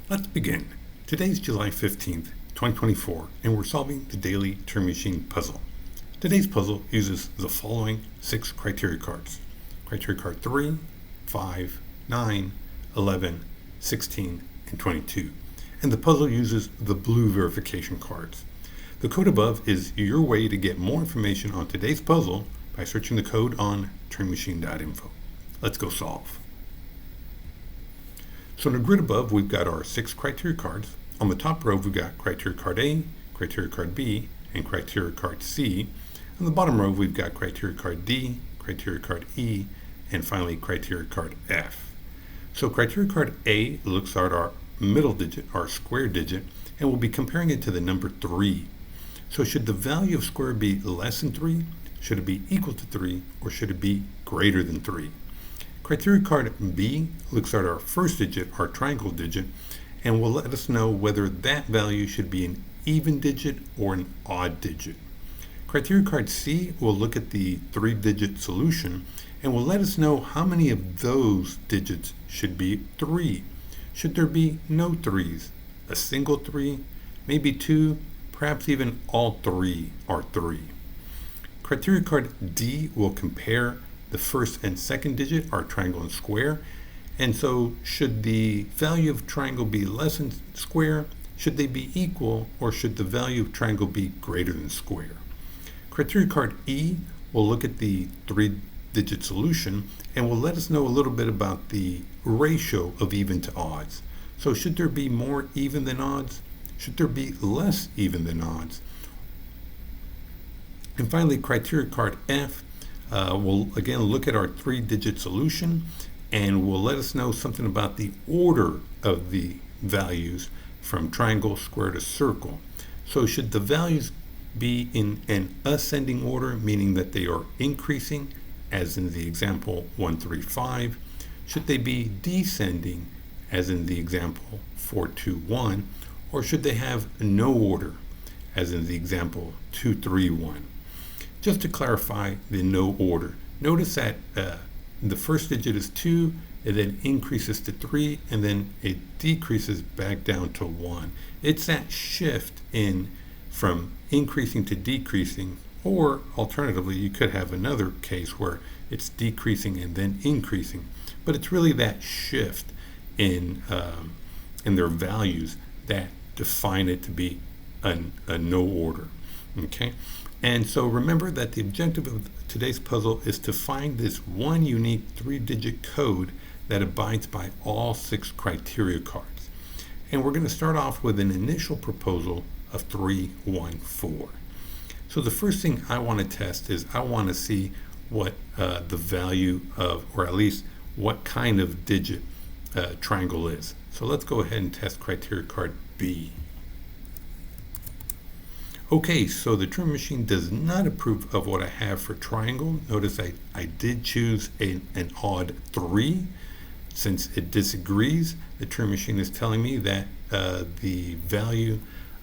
Let's begin. Today's July 15th, 2024, and we're solving the Daily Turing Machine Puzzle. Today's puzzle uses the following 6 criteria cards. Criteria card 3, 5, 9, 11, 16, and 22. And the puzzle uses the blue verification cards. The code above is your way to get more information on today's puzzle by searching the code on turingmachine.info. Let's go solve. So in the grid above, we've got our 6 criteria cards. On the top row, we've got criteria card A, criteria card B, and criteria card C. On the bottom row, we've got criteria card D, criteria card E, and finally criteria card F. So criteria card A looks at our middle digit, our square digit, and we'll be comparing it to the number 3. So should the value of square be less than 3? Should it be equal to 3? Or should it be greater than 3? Criteria card B looks at our first digit, our triangle digit, and will let us know whether that value should be an even digit or an odd digit. Criteria card C will look at the 3-digit solution and will let us know how many of those digits should be 3. Should there be no 3s? A single 3? Maybe 2? Perhaps even all 3 are 3. Criteria card D will compare the first and second digit, our triangle and square. And so should the value of triangle be less than square? Should they be equal? Or should the value of triangle be greater than square? Criteria card E will look at the 3-digit solution and will let us know a little bit about the ratio of even to odds. So should there be more even than odds? Should there be less even than odds? And finally, criteria card F will again look at our 3-digit solution and will let us know something about the order of the values from triangle, square to circle. So should the values be in an ascending order, meaning that they are increasing, as in the example 135? Should they be descending, as in the example 421? Or should they have no order, as in the example 231? Just to clarify the no order, notice that the first digit is 2, it then increases to 3, and then it decreases back down to 1. It's that shift in from increasing to decreasing, or alternatively, you could have another case where it's decreasing and then increasing. But it's really that shift in their values that define it to be a no order. Okay, and so remember that the objective of today's puzzle is to find this one unique 3-digit code that abides by all 6 criteria cards. And we're going to start off with an initial proposal of 314. So the first thing I want to test is I want to see what the value of, or at least what kind of digit triangle is. So let's go ahead and test criteria card B. Okay, so the Turing Machine does not approve of what I have for triangle. Notice I did choose an odd 3. Since it disagrees, the Turing Machine is telling me that the value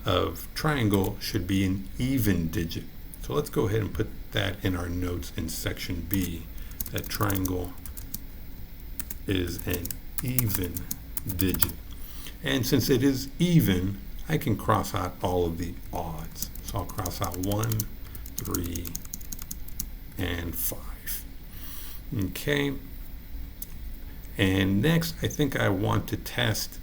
of triangle should be an even digit. So let's go ahead and put that in our notes in section B, that triangle is an even digit. And since it is even, I can cross out all of the odds. So I'll cross out 1, 3, and 5. Okay. And next, I think I want to test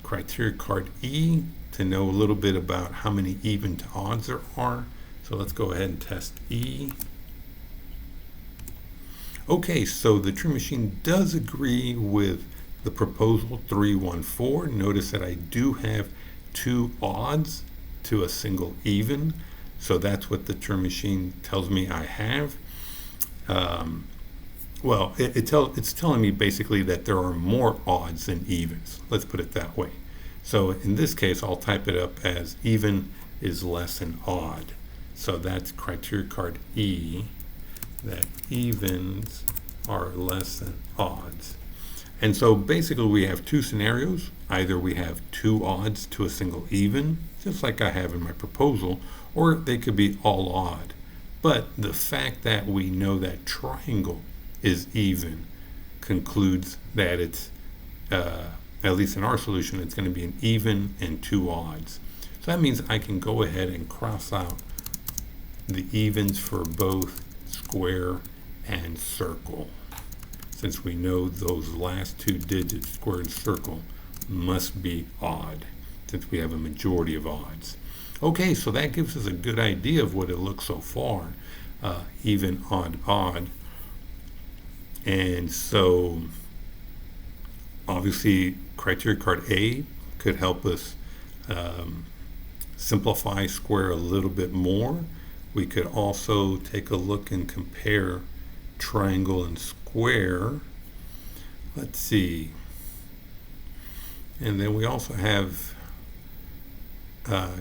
criteria card E to know a little bit about how many even to odds there are. So let's go ahead and test E. Okay, so the Turing Machine does agree with the proposal 314. Notice that I do have 2 odds to a single even, so that's what the Turing Machine tells me I have. Well, it's telling me basically that there are more odds than evens. Let's put it that way. So in this case, I'll type it up as even is less than odd. So that's criteria card E, that evens are less than odds. And so basically we have 2 scenarios. Either we have 2 odds to a single even, just like I have in my proposal, or they could be all odd. But the fact that we know that triangle is even concludes that it's at least in our solution, it's going to be an even and two odds. So that means I can go ahead and cross out the evens for both square and circle, since we know those last two digits, square and circle, must be odd, since we have a majority of odds. Okay, so that gives us a good idea of what it looks so far, even, odd, odd. And so obviously criteria card A could help us simplify square a little bit more. We could also take a look and compare triangle and square. Let's see. And then we also have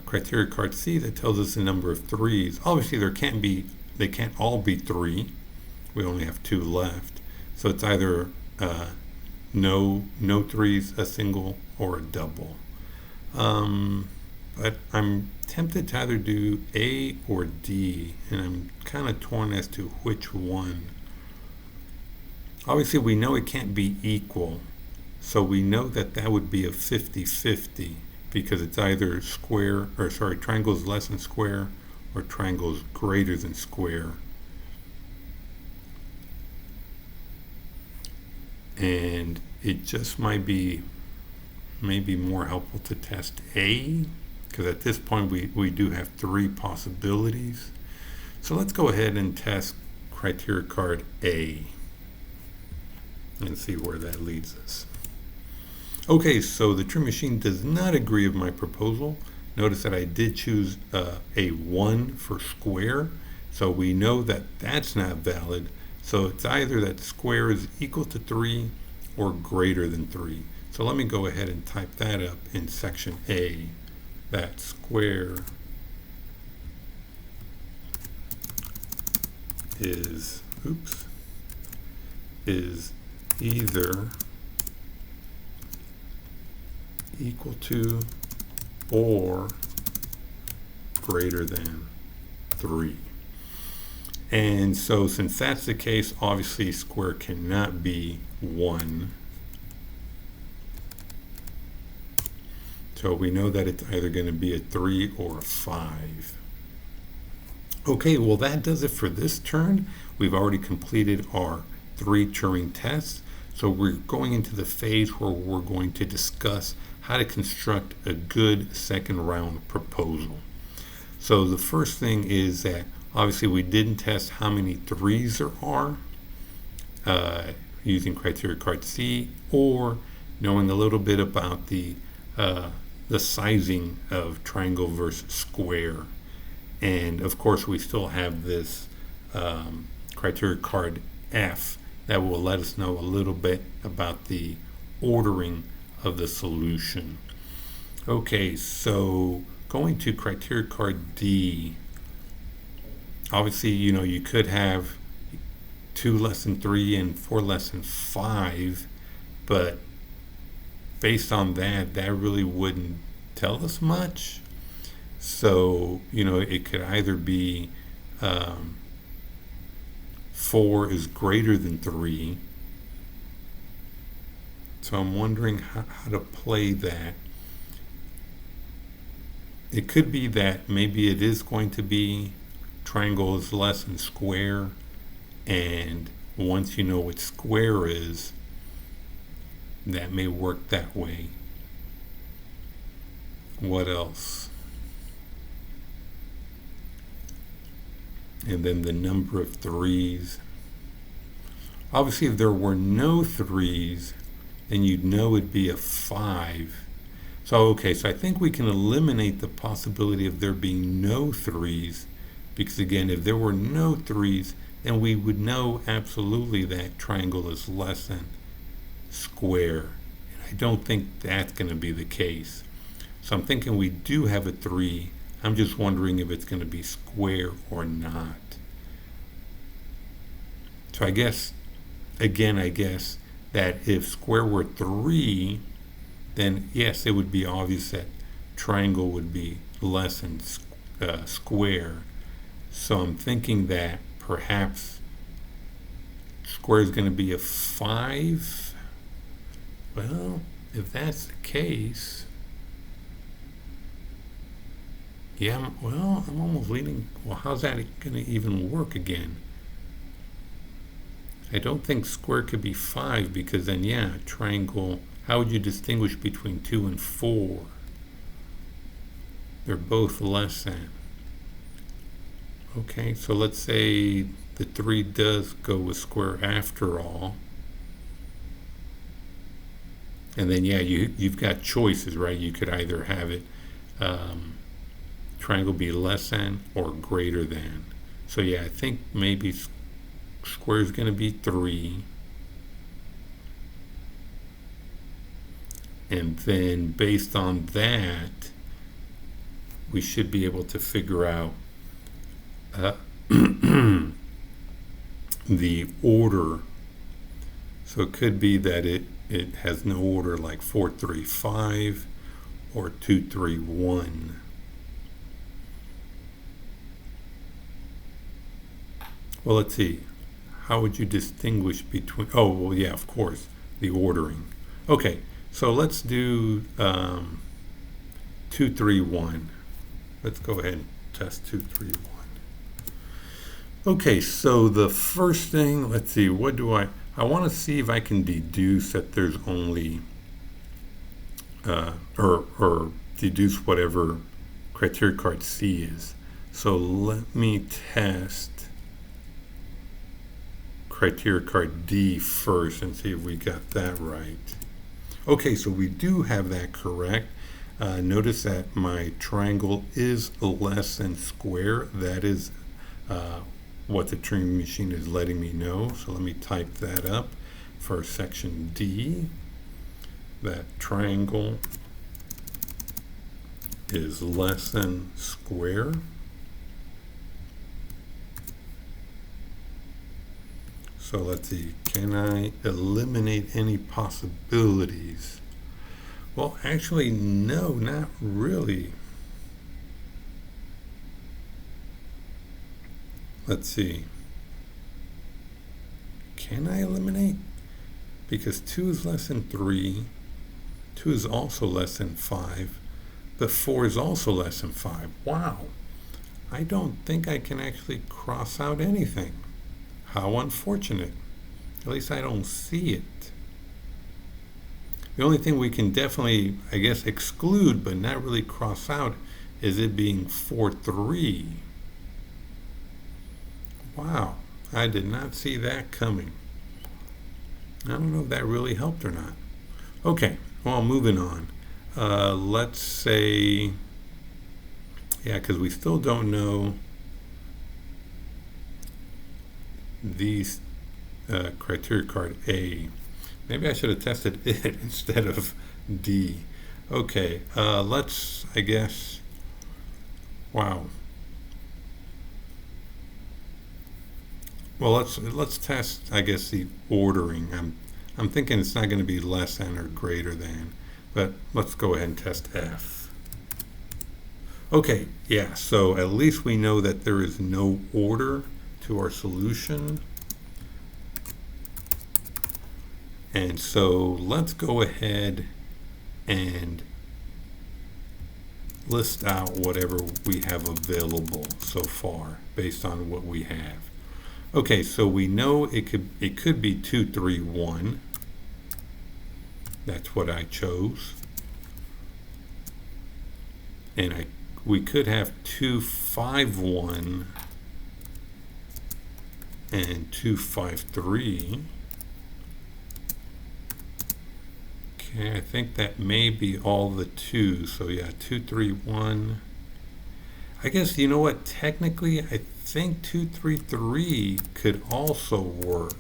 criteria card C that tells us the number of threes. Obviously they can't all be three. We only have two left. So it's either no threes, a single, or a double. But I'm tempted to either do A or D, and I'm kind of torn as to which one. Obviously, we know it can't be equal, so we know that would be a 50-50 because it's either triangle is less than square or triangle is greater than square. And it just might be maybe more helpful to test A, because at this point we do have three possibilities. So let's go ahead and test criteria card A and see where that leads us. Okay, so the Turing Machine does not agree with my proposal. Notice that I did choose a 1 for square, so we know that that's not valid. So it's either that square is equal to 3 or greater than 3. So let me go ahead and type that up in section A, that square is either equal to or greater than 3. And so since that's the case, obviously square cannot be 1. So we know that it's either going to be a 3 or a 5. Okay, well that does it for this turn. We've already completed our 3 Turing tests. So we're going into the phase where we're going to discuss how to construct a good second round proposal. So the first thing is that obviously we didn't test how many 3s there are using criteria card C, or knowing a little bit about the sizing of triangle versus square. And of course we still have this criteria card F that will let us know a little bit about the ordering of the solution. Okay, so going to criteria card D, obviously you could have 2 less than 3 and 4 less than 5, but based on that really wouldn't tell us much. So it could either be 4 is greater than 3. So I'm wondering how to play that. It could be that maybe it is going to be triangle is less than square, and once you know what square is, that may work that way. What else? And then the number of 3s. Obviously, if there were no 3s, then you'd know it'd be a 5. So I think we can eliminate the possibility of there being no 3s, because again, if there were no 3s, then we would know absolutely that triangle is less than square. And I don't think that's going to be the case. So I'm thinking we do have a 3. I'm just wondering if it's going to be square or not. So I guess that if square were 3, then yes, it would be obvious that triangle would be less than square. So I'm thinking that perhaps square is going to be a 5. Well, if that's the case, yeah, I'm almost leaning, well, how's that going to even work again? I don't think square could be 5 because then, yeah, triangle, how would you distinguish between 2 and 4? They're both less than. Okay, so let's say the 3 does go with square after all. And then, yeah, you've got choices, right? You could either have it triangle be less than or greater than. So, yeah, I think maybe square is going to be 3. And then based on that, we should be able to figure out the order. So it could be that it has no order, like 4, 3, 5 or 2, 3, 1. Well, let's see. How would you distinguish between, oh, well, yeah, of course, the ordering. Okay, so let's do 2, 3, 1. Let's go ahead and test 2, 3, 1. Okay, so the first thing, let's see, what do I want to see if I can deduce that there's only, or deduce whatever criteria card C is. So let me test criteria card D first and see if we got that right. Okay, so we do have that correct. Notice that my triangle is less than square. That is what the Turing machine is letting me know. So let me type that up for section D. That triangle is less than square. So let's see, can I eliminate any possibilities? Well, actually, no, not really. Let's see. Can I eliminate? Because 2 is less than 3. 2 is also less than 5. But 4 is also less than 5. Wow. I don't think I can actually cross out anything. How unfortunate. At least I don't see it. The only thing we can definitely, I guess, exclude but not really cross out is it being 4, 3. Wow, I did not see that coming. I don't know if that really helped or not. Okay, well, moving on. Let's say, yeah, because we still don't know these criteria card A. Maybe I should have tested it instead of D. Okay, let's, I guess, wow. Well, let's test, I guess, the ordering. I'm thinking it's not going to be less than or greater than, but let's go ahead and test F. Okay, yeah, so at least we know that there is no order to our solution. And so let's go ahead and list out whatever we have available so far based on what we have. Okay, so we know it could be 2, 3, 1. That's what I chose. And we could have 2, 5, 1 and 2, 5, 3. Okay, I think that may be all the 2. So yeah, 2, 3, 1. I guess, you know what, technically I think 2, 3, 3 could also work.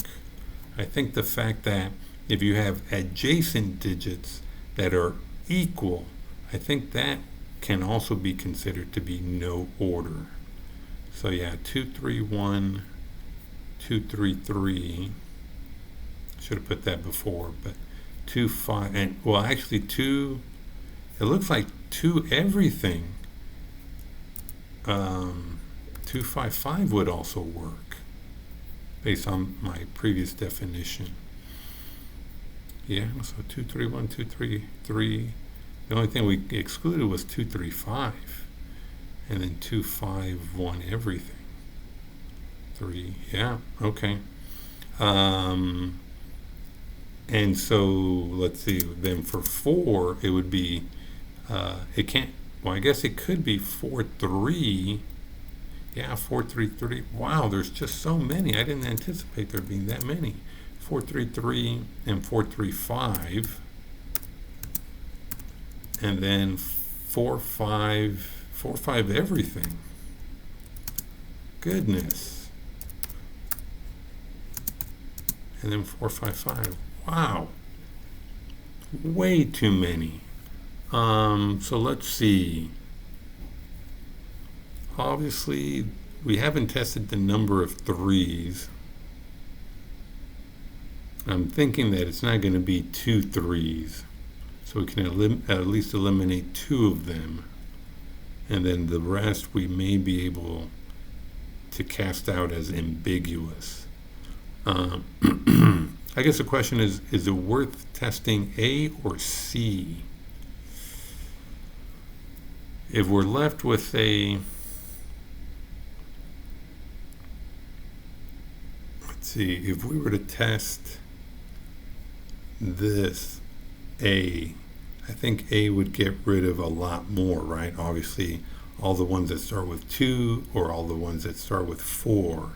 I think the fact that if you have adjacent digits that are equal, I think that can also be considered to be no order. So yeah, 2, 3, 1, 2, 3, 3. Should have put that before, but 2, 5, and well, actually 2, it looks like 2 everything. 2, 5, 5 would also work based on my previous definition. Yeah, so 231, 233. The only thing we excluded was 235. And then 251 everything. 3, yeah, okay. And so let's see, then for 4, it would be, it can't, well, I guess it could be 43. Yeah, 433. Wow, there's just so many. I didn't anticipate there being that many. 433 and 435. And then 45 everything. Goodness. And then 455. Wow. Way too many. So let's see. Obviously, we haven't tested the number of 3s. I'm thinking that it's not going to be 2 3s. So we can at least eliminate 2 of them. And then the rest we may be able to cast out as ambiguous. I guess the question is it worth testing A or C? If we're left with a, let's see, if we were to test this A, I think A would get rid of a lot more, right? Obviously, all the ones that start with 2 or all the ones that start with 4.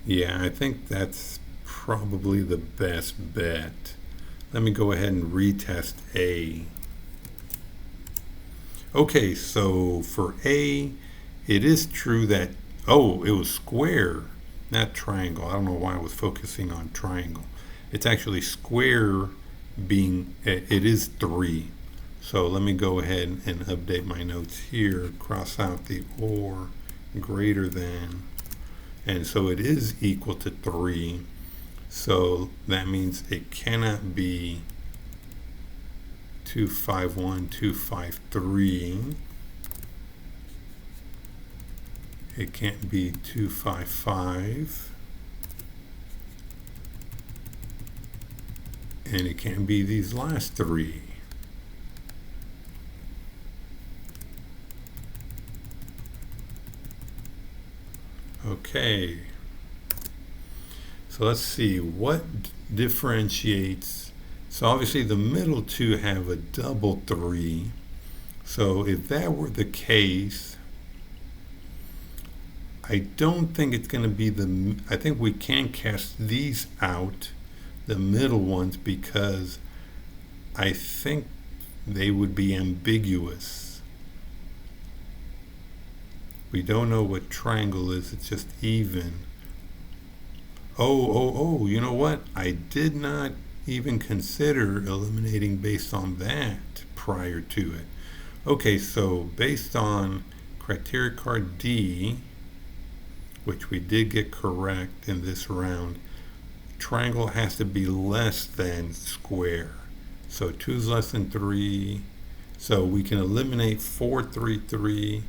Yeah, I think that's probably the best bet. Let me go ahead and retest A. Okay, so for A, it is true that, oh, it was square, not triangle. I don't know why I was focusing on triangle. It's actually square being, it is 3. So let me go ahead and update my notes here, cross out the or, greater than, and so it is equal to 3. So that means it cannot be 251, 253. It can't be 255. And it can't be these last 3. Okay. So let's see what differentiates. So obviously the middle 2 have a double 3. So if that were the case, I don't think it's going to be I think we can cast these out, the middle ones, because I think they would be ambiguous. We don't know what triangle is, it's just even. Oh, you know what? I did not even consider eliminating based on that prior to it. Okay, so based on criteria card D, which we did get correct in this round, triangle has to be less than square. So 2 is less than 3. So we can eliminate 4, 3, 3.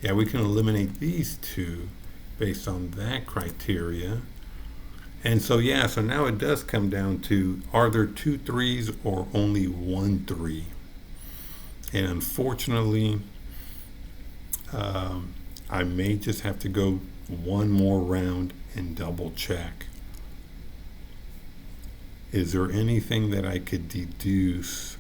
Yeah, we can eliminate these 2 based on that criteria. And so, yeah, so now it does come down to, are there 2 3s or only 1 3? And unfortunately, I may just have to go one more round and double check. Is there anything that I could deduce?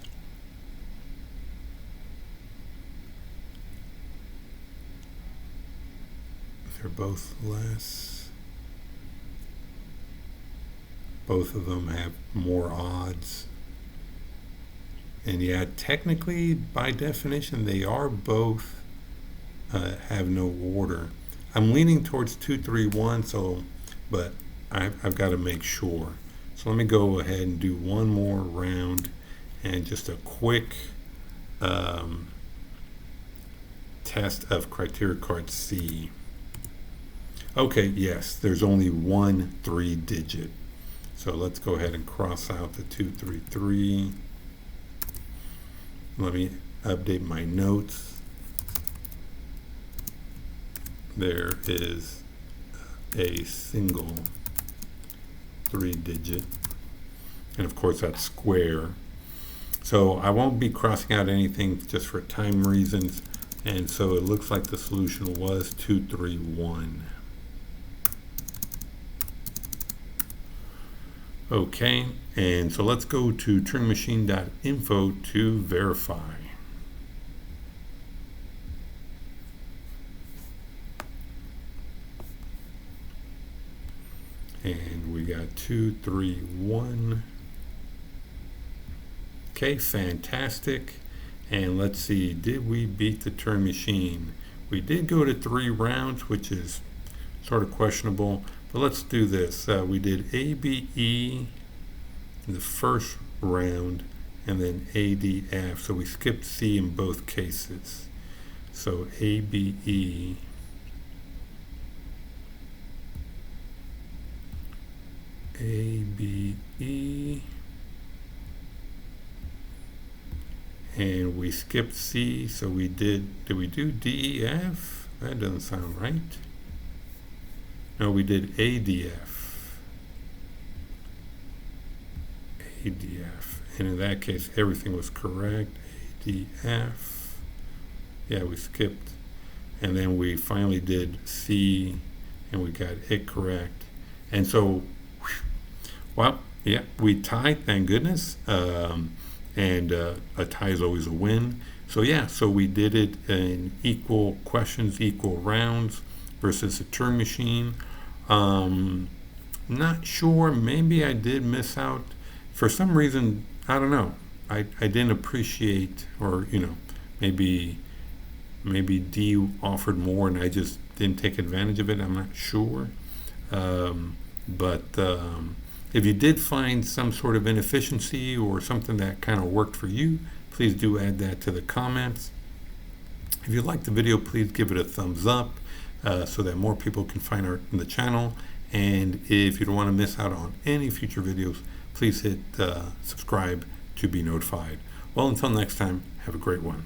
They're both less. Both of them have more odds. And yeah, technically, by definition, they are both have no order. I'm leaning towards 2, 3, 1, so, but I've got to make sure. So let me go ahead and do one more round and just a quick test of criteria card C. Okay, yes, there's only 1 3 digit. So let's go ahead and cross out the 2, 3, 3. Let me update my notes. There is a single 3-digit, and of course that's square. So I won't be crossing out anything just for time reasons, and so it looks like the solution was 231. Okay, and so let's go to turingmachine.info to verify. And we got 231. Okay, fantastic. And let's see, did we beat the Turing Machine? We did go to 3 rounds, which is sort of questionable, but let's do this. We did ABE in the first round, and then ADF, so we skipped C in both cases. So ABE, and we skipped C, so we did we do DEF? That doesn't sound right. No, we did ADF. And in that case, everything was correct. ADF. Yeah, we skipped. And then we finally did C, and we got it correct. And so, well, yeah, we tied, thank goodness. And a tie is always a win. So yeah, so we did it in equal questions, equal rounds versus the Turing Machine. Not sure, maybe I did miss out. For some reason, I don't know. I didn't appreciate, or maybe D offered more and I just didn't take advantage of it. I'm not sure. But if you did find some sort of inefficiency or something that kind of worked for you, please do add that to the comments. If you liked the video, please give it a thumbs up so that more people can find the channel. And if you don't want to miss out on any future videos, please hit subscribe to be notified. Well, until next time, have a great one.